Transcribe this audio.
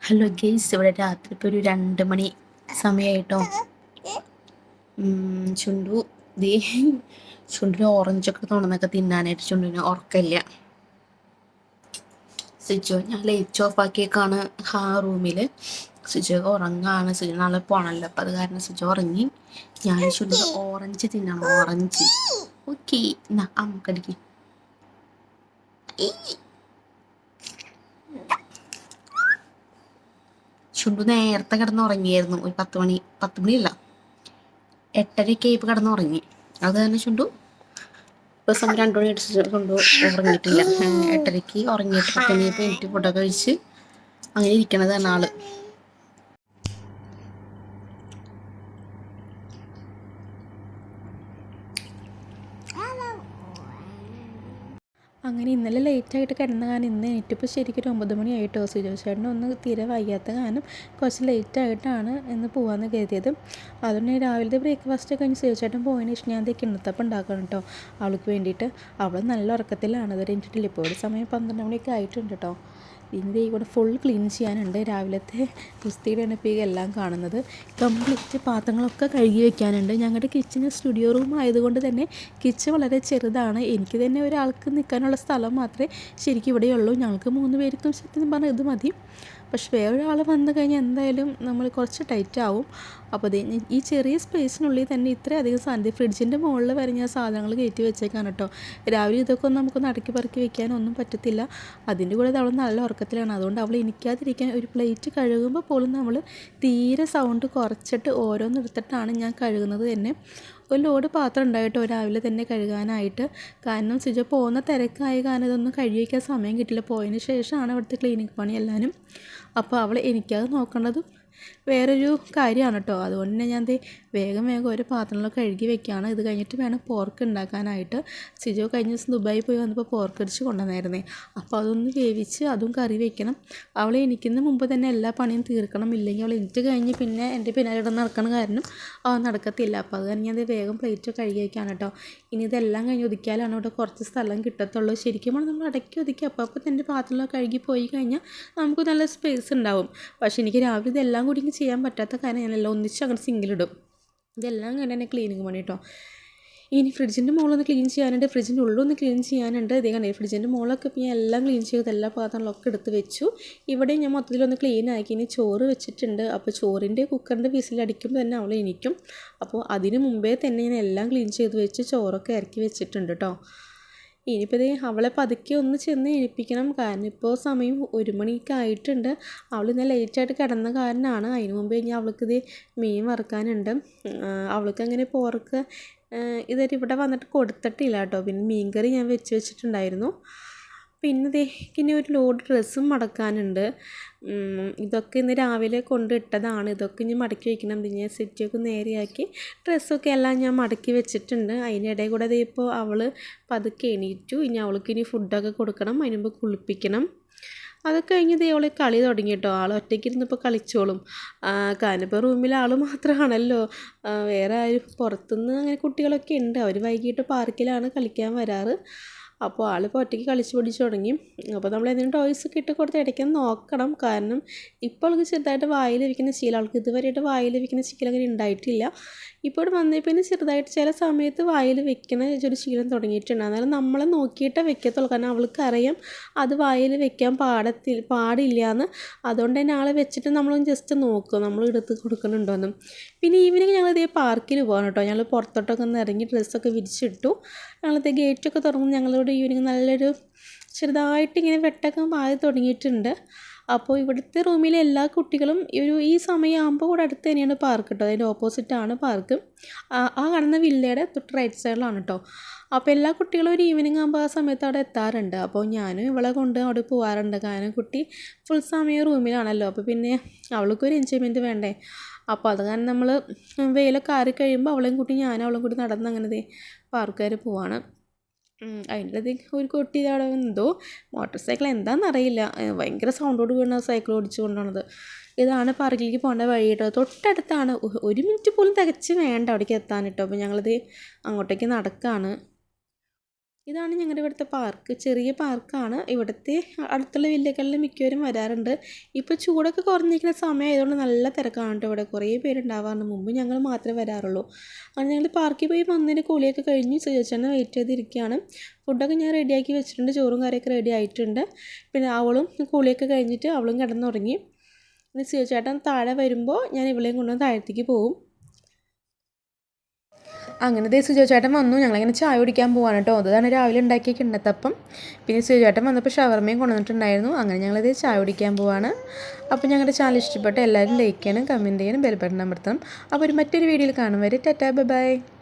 Hello guys, ഇവിടെ രാത്രി ഇപ്പോൾ ഒരു 2 മണി സമയമായിട്ടോ. ചുണ്ടു ദേ ചുണ്ടിന് ഓറഞ്ചൊക്കെ തോന്നുന്നൊക്കെ തിന്നാനായിട്ട് ചുണ്ടിന് ഉറക്കമില്ല. സിജോ ഞാൻ ലൈറ്റ് ഓഫ് ആക്കിയേക്കാണ് റൂമിൽ. സിജോ ഉറങ്ങാണ്. സിജോ നാളെ പോകണമല്ലോ, അപ്പം അത് കാരണം സിജോ ഉറങ്ങി. ഞാൻ ചുണ്ടിന് ഓറഞ്ച് തിന്നണം. ഓറഞ്ച് ഓക്കെ എന്നാ അമ്മക്കടിക്ക്. ചുണ്ടു നേരത്തെ കിടന്നുറങ്ങിയായിരുന്നു. ഒരു 10 മണിയല്ല 8:30 ആയപ്പോൾ കിടന്നുറങ്ങി. അത് തന്നെ ചുണ്ടു ഇപ്പോൾ സമയം 2 മണി അടിച്ച് ചുണ്ടു ഉറങ്ങിയിട്ടില്ല. 8:30 ഉറങ്ങിയിട്ട് 10 മണിയപ്പോൾ എനിക്ക് ഫുഡൊക്കെ കഴിച്ച് അങ്ങനെ ഇരിക്കണതാണ് ആള്. അങ്ങനെ ഇന്നലെ ലേറ്റായിട്ട് കിടന്ന കാരണം ഇന്ന് എനിക്കിപ്പോൾ ശരിക്കും ഒരു 9 മണിയായിട്ടോ. സിജോ ചേട്ടന് ഒന്ന് തീരെ വയ്യാത്ത കാരണം കുറച്ച് ലേറ്റായിട്ടാണ് ഇന്ന് പോകാമെന്ന് കരുതിയത്. അതുകൊണ്ട് രാവിലത്തെ ബ്രേക്ക്ഫാസ്റ്റ് കഴിഞ്ഞ് സിജോ ചേട്ടൻ പോയതിന് ശേഷം ഞാൻ കിണ്ണത്തപ്പം ഉണ്ടാക്കണം കേട്ടോ അവൾക്ക് വേണ്ടിയിട്ട്. അവൾ നല്ല ഉറക്കത്തിലാണ്. അതുവരെ എനിക്കിട്ടില്ല. ഇപ്പോൾ ഒരു സമയം 12 മണിയൊക്കെ ആയിട്ടുണ്ട് കേട്ടോ. ഇതിൻ്റെ കൂടെ ഫുൾ ക്ലീൻ ചെയ്യാനുണ്ട്. രാവിലത്തെ കുസ്തിയുടെ ഇപ്പോൾ എല്ലാം കാണുന്നത്. കംപ്ലീറ്റ് പാത്രങ്ങളൊക്കെ കഴുകി വെക്കാനുണ്ട്. ഞങ്ങളുടെ കിച്ചന് സ്റ്റുഡിയോ റൂം ആയതുകൊണ്ട് തന്നെ കിച്ചൺ വളരെ ചെറുതാണ്. എനിക്ക് തന്നെ ഒരാൾക്ക് നിൽക്കാനുള്ള സ്ഥലം മാത്രമേ ശരിക്കും ഇവിടെയുള്ളൂ. ഞങ്ങൾക്ക് 3 പേർക്കും സത്യം പറഞ്ഞാൽ ഇത് മതി. പക്ഷെ വേറൊരാൾ വന്നു കഴിഞ്ഞാൽ എന്തായാലും നമ്മൾ കുറച്ച് ടൈറ്റ് ആവും. അപ്പോൾ അതേ ഈ ചെറിയ സ്പേസിനുള്ളിൽ തന്നെ ഇത്രയധികം സാധനം ഫ്രിഡ്ജിൻ്റെ മുകളിൽ വരെ ഞാൻ സാധനങ്ങൾ കയറ്റി വെച്ചേക്കാണ് കേട്ടോ. രാവിലെ ഇതൊക്കെ ഒന്നും നമുക്കൊന്ന് അടക്കി പറക്കി വെക്കാനൊന്നും പറ്റത്തില്ല. അതിൻ്റെ കൂടെ അവൾ നല്ല ഉറക്കത്തിലാണ്. അതുകൊണ്ട് അവൾ എനിക്കാതിരിക്കാൻ ഒരു പ്ലേറ്റ് കഴുകുമ്പോൾ പോലും നമ്മൾ തീരെ സൗണ്ട് കുറച്ചിട്ട് ഓരോന്നെടുത്തിട്ടാണ് ഞാൻ കഴുകുന്നത് തന്നെ. ഒരു ലോഡ് പാത്രം ഉണ്ടായിട്ടോ രാവിലെ തന്നെ കഴുകാനായിട്ട്. കാരണം സിജോ പോകുന്ന തിരക്കായ കാരണം ഇതൊന്നും കഴുകി വയ്ക്കാൻ സമയം കിട്ടില്ല. പോയതിന് ശേഷമാണ് ഇവിടുത്തെ ക്ലീനിക് പണി എല്ലാവരും. അപ്പോൾ അവൾ എനിക്കത് നോക്കേണ്ടതും വേറൊരു കാര്യമാണ് കേട്ടോ. അതുകൊണ്ട് തന്നെ ഞാൻ വേഗം ഓരോ പാത്രങ്ങളൊക്കെ കഴുകി വെക്കുകയാണ്. ഇത് കഴിഞ്ഞിട്ട് വേണം പോർക്ക് ഉണ്ടാക്കാനായിട്ട്. സിജോ കഴിഞ്ഞ ദിവസം ദുബായി പോയി വന്നപ്പോൾ പോർക്ക് അടിച്ച് കൊണ്ടുവന്നായിരുന്നേ. അപ്പോൾ അതൊന്ന് വേവിച്ച് അതും കറി വെക്കണം. അവൾ എനിക്കുന്ന മുമ്പ് തന്നെ എല്ലാ പണിയും തീർക്കണം. ഇല്ലെങ്കിൽ അവൾ എനിക്ക് കഴിഞ്ഞ് പിന്നെ എൻ്റെ പിന്നാലെ ഇടന്ന് നടക്കണ കാരണം നടക്കത്തില്ല. അപ്പോൾ അത് തന്നെ ഞാൻ വേഗം പ്ലേറ്റ് കഴുകി വയ്ക്കാണ് കേട്ടോ. ഇനി ഇതെല്ലാം കഴിഞ്ഞ് ഒതുക്കിയാലാണ് ഇവിടെ കുറച്ച് സ്ഥലം കിട്ടത്തുള്ളൂ. ശരിക്കും നമ്മൾ അടക്കി ഒതുക്കി അപ്പോൾ തന്നെ പാത്രങ്ങളൊക്കെ കഴുകി പോയി കഴിഞ്ഞാൽ നമുക്ക് നല്ല സ്പേസ് ഉണ്ടാവും. പക്ഷേ എനിക്ക് രാവിലെ ഇതെല്ലാം കൂടി ചെയ്യാൻ പറ്റാത്ത കാരണം ഞാനെല്ലാം ഒന്നിച്ച് അങ്ങനെ സിങ്കിലിടും. ഇതെല്ലാം കണ്ട് തന്നെ ക്ലീനിങ് പണി കേട്ടോ. ഇനി ഫ്രിഡ്ജിൻ്റെ മുകളിലൊന്ന് ക്ലീൻ ചെയ്യാനുണ്ട്. ഫ്രിഡ്ജിൻ്റെ ഉള്ളൊന്ന് ക്ലീൻ ചെയ്യാനുണ്ട്. ഇതേ കണ്ടേ ഫ്രിഡ്ജിൻ്റെ മുകളിലൊക്കെ ഇപ്പോൾ ഞാൻ എല്ലാം ക്ലീൻ ചെയ്ത് എല്ലാ പാത്രങ്ങളൊക്കെ എടുത്ത് വെച്ചു. ഇവിടെ ഞാൻ മൊത്തത്തിലൊന്ന് ക്ലീൻ ആക്കി. ഇനി ചോറ് വെച്ചിട്ടുണ്ട്. അപ്പോൾ ചോറിൻ്റെ കുക്കറിൻ്റെ വിസിലടിക്കുമ്പോൾ തന്നെ അവൾ എണീക്കും. അപ്പോൾ അതിന് മുമ്പേ തന്നെ ഞാൻ എല്ലാം ക്ലീൻ ചെയ്ത് വെച്ച് ചോറൊക്കെ ഇറക്കി വെച്ചിട്ടുണ്ട് കേട്ടോ. ഇനിയിപ്പോൾ അവളെ പതുക്കെ ഒന്ന് ചെന്ന് എഴുപ്പിക്കണം. കാരണം ഇപ്പോൾ സമയം 1 മണിയൊക്കെ ആയിട്ടുണ്ട്. അവൾ ഇന്ന് ലേറ്റായിട്ട് കിടന്ന കാരണമാണ്. അതിന് മുമ്പ് കഴിഞ്ഞാൽ അവൾക്ക് മീൻ വറുക്കാനുണ്ട്. അവൾക്ക് അങ്ങനെ പോർക്ക് ഇതുവരെ ഇവിടെ വന്നിട്ട് കൊടുത്തിട്ടില്ല കേട്ടോ. പിന്നെ മീൻകറി ഞാൻ വെച്ചിട്ടുണ്ടായിരുന്നു. പിന്നെ ഇനി ഒരു ലോഡ് ഡ്രസ്സും മടക്കാനുണ്ട്. ഇതൊക്കെ ഇന്ന് രാവിലെ കൊണ്ടിട്ടതാണ്. ഇതൊക്കെ ഇനി മടക്കി വയ്ക്കണം. പിന്നെ സെറ്റൊക്കെ നേരെയാക്കി ഡ്രസ്സൊക്കെ എല്ലാം ഞാൻ മടക്കി വെച്ചിട്ടുണ്ട്. അതിനിടയിൽ കൂടെ ഇപ്പോൾ അവൾ പതുക്കെ എണീറ്റു. ഇനി അവൾക്ക് ഫുഡൊക്കെ കൊടുക്കണം. അതിന് മുമ്പ് കുളിപ്പിക്കണം. അതൊക്കെ കഴിഞ്ഞ് അവൾ കളി തുടങ്ങി കേട്ടോ. ആൾ ഒറ്റയ്ക്ക് ഇരുന്നിപ്പോൾ കളിച്ചോളും. കാരണം ഇപ്പോൾ റൂമിൽ ആൾ മാത്രമാണല്ലോ. വേറെ ആരും പുറത്തുനിന്ന് അങ്ങനെ കുട്ടികളൊക്കെ ഉണ്ട്. അവർ വൈകിട്ട് പാർക്കിലാണ് കളിക്കാൻ വരാറ്. അപ്പോൾ ആളിപ്പോൾ ഒറ്റയ്ക്ക് കളിച്ച് പിടിച്ച് തുടങ്ങി. അപ്പോൾ നമ്മൾ എന്തെങ്കിലും ടോയ്സൊക്കെ ഇട്ട് കൊടുത്ത് ഇടയ്ക്കൊന്ന് നോക്കണം. കാരണം ഇപ്പോൾ അവൾക്ക് ചെറുതായിട്ട് വായിലിരിക്കുന്ന ശീലം, അവൾക്ക് ഇതുവരെയായിട്ട് വായിലിരിക്കുന്ന ശീലം അങ്ങനെ ഉണ്ടായിട്ടില്ല. ഇപ്പോൾ വന്നപ്പോൾ ചെറുതായിട്ട് ചില സമയത്ത് വായിൽ വെക്കുന്ന ഒരു ശീലം തുടങ്ങിയിട്ടുണ്ട്. എന്നാലും നമ്മളെ നോക്കിയിട്ടേ വെക്കത്തുള്ളൂ. കാരണം അവൾക്കറിയാം അത് വായിൽ വെക്കാൻ പാടില്ല എന്ന്. അതുകൊണ്ട് തന്നെ ആളെ വെച്ചിട്ട് നമ്മളൊന്ന് ജസ്റ്റ് നോക്കും നമ്മൾ എടുത്ത് കൊടുക്കുന്നുണ്ടോയെന്നും. പിന്നെ ഈവനിങ് ഞങ്ങൾ പാർക്കിൽ പോകണം കേട്ടോ. ഞങ്ങൾ പുറത്തോട്ടൊക്കെ ഒന്ന് ഇറങ്ങി ഡ്രസ്സൊക്കെ വിരിച്ചിട്ടു. ഞങ്ങളത്തെ ഗേറ്റൊക്കെ തുറന്ന് ഞങ്ങളിവിടെ ഈവനിങ് നല്ലൊരു ചെറുതായിട്ട് ഇങ്ങനെ വെട്ടൊക്കെ പാതി തുടങ്ങിയിട്ടുണ്ട്. അപ്പോൾ ഇവിടുത്തെ റൂമിലെ എല്ലാ കുട്ടികളും ഈ സമയമാകുമ്പോൾ കൂടെ അടുത്ത് തന്നെയാണ് പാർക്ക് കേട്ടോ. അതിൻ്റെ ഓപ്പോസിറ്റാണ് പാർക്ക്. കാണുന്ന വില്ലയുടെ തൊട്ട് റൈറ്റ് സൈഡിലാണ് കേട്ടോ. അപ്പോൾ എല്ലാ കുട്ടികളും ഒരു ഈവനിങ് ആകുമ്പോൾ ആ സമയത്ത് അവിടെ എത്താറുണ്ട്. അപ്പോൾ ഞാനും ഇവളെ കൊണ്ട് അവിടെ പോകാറുണ്ട്. കാരണം കുട്ടി ഫുൾ സമയം റൂമിലാണല്ലോ. അപ്പോൾ പിന്നെ അവൾക്കൊരു എൻജോയ്മെൻറ്റ് വേണ്ടേ. അപ്പോൾ അത് കാരണം നമ്മൾ വെയിലൊക്കെ ആറി കഴിയുമ്പോൾ അവളെയും കൂട്ടി അവളും കൂടി നടന്ന് അങ്ങനെ പാർക്ക് വരെ പോവാണ്. അതിൻ്റെ ഒരു കുട്ടി അവിടെ എന്തോ മോട്ടോർ സൈക്കിൾ എന്താണെന്നറിയില്ല, ഭയങ്കര സൗണ്ടോട് കൂടിയാണ് സൈക്കിൾ ഓടിച്ചു കൊണ്ടുപോണത്. ഇതാണ് പാർക്കിലേക്ക് പോകേണ്ട വഴി കേട്ടോ. തൊട്ടടുത്താണ്. 1 മിനിറ്റ് പോലും തികച്ച് വേണ്ട അവിടേക്ക് എത്താൻ കേട്ടോ. അപ്പോൾ ഞങ്ങളിത് അങ്ങോട്ടേക്ക് നടക്കുകയാണ്. ഇതാണ് ഞങ്ങളുടെ ഇവിടുത്തെ പാർക്ക്. ചെറിയ പാർക്കാണ്. ഇവിടുത്തെ അടുത്തുള്ള വില്ലകളിൽ മിക്കവരും വരാറുണ്ട്. ഇപ്പോൾ ചൂടൊക്കെ കുറഞ്ഞിരിക്കുന്ന സമയമായതുകൊണ്ട് നല്ല തിരക്കാണ് കേട്ടോ ഇവിടെ. കുറേ പേരുണ്ടാവാറുണ്ട്. മുമ്പ് ഞങ്ങൾ മാത്രമേ വരാറുള്ളൂ. അങ്ങനെ ഞങ്ങൾ പാർക്കിൽ പോയി വന്നതിന് കുളിയൊക്കെ കഴിഞ്ഞ് സുജേച്ചനെ വെയിറ്റ് ചെയ്തിരിക്കുകയാണ്. ഫുഡൊക്കെ ഞാൻ റെഡിയാക്കി വെച്ചിട്ടുണ്ട്. ചോറും കറിയൊക്കെ റെഡി ആയിട്ടുണ്ട്. പിന്നെ അവളും കുളിയൊക്കെ കഴിഞ്ഞിട്ട് അവളും കിടന്നുറങ്ങി. ഇനി സുജേച്ചേട്ടൻ താഴെ വരുമ്പോൾ ഞാൻ ഇവളെയും കൊണ്ടുവന്ന് താഴത്തേക്ക് പോകും. അങ്ങനെ സുജേച്ചേട്ടൻ വന്നു. ഞങ്ങളിങ്ങനെ ചായ കുടിക്കാൻ പോവാണ് കേട്ടോ. അതാണ് രാവിലെ ഉണ്ടാക്കിയ കിണ്ണത്തപ്പം. പിന്നെ സുജേച്ചേട്ടൻ വന്നപ്പോൾ ഷവർമയും കൊണ്ടുവന്നിട്ടുണ്ടായിരുന്നു. അങ്ങനെ ഞങ്ങളിത് ചായ കുടിക്കാൻ പോവാണ്. അപ്പോൾ ഞങ്ങളുടെ ചാനൽ ഇഷ്ടപ്പെട്ട എല്ലാവരും ലൈക്ക് ചെയ്യണം, കമൻറ്റ് ചെയ്യണം, ബെൽ ബട്ടൺ അമർത്തണം. അപ്പോൾ മറ്റൊരു വീഡിയോയിൽ കാണും വരെ ടാറ്റാ ബൈ ബൈ.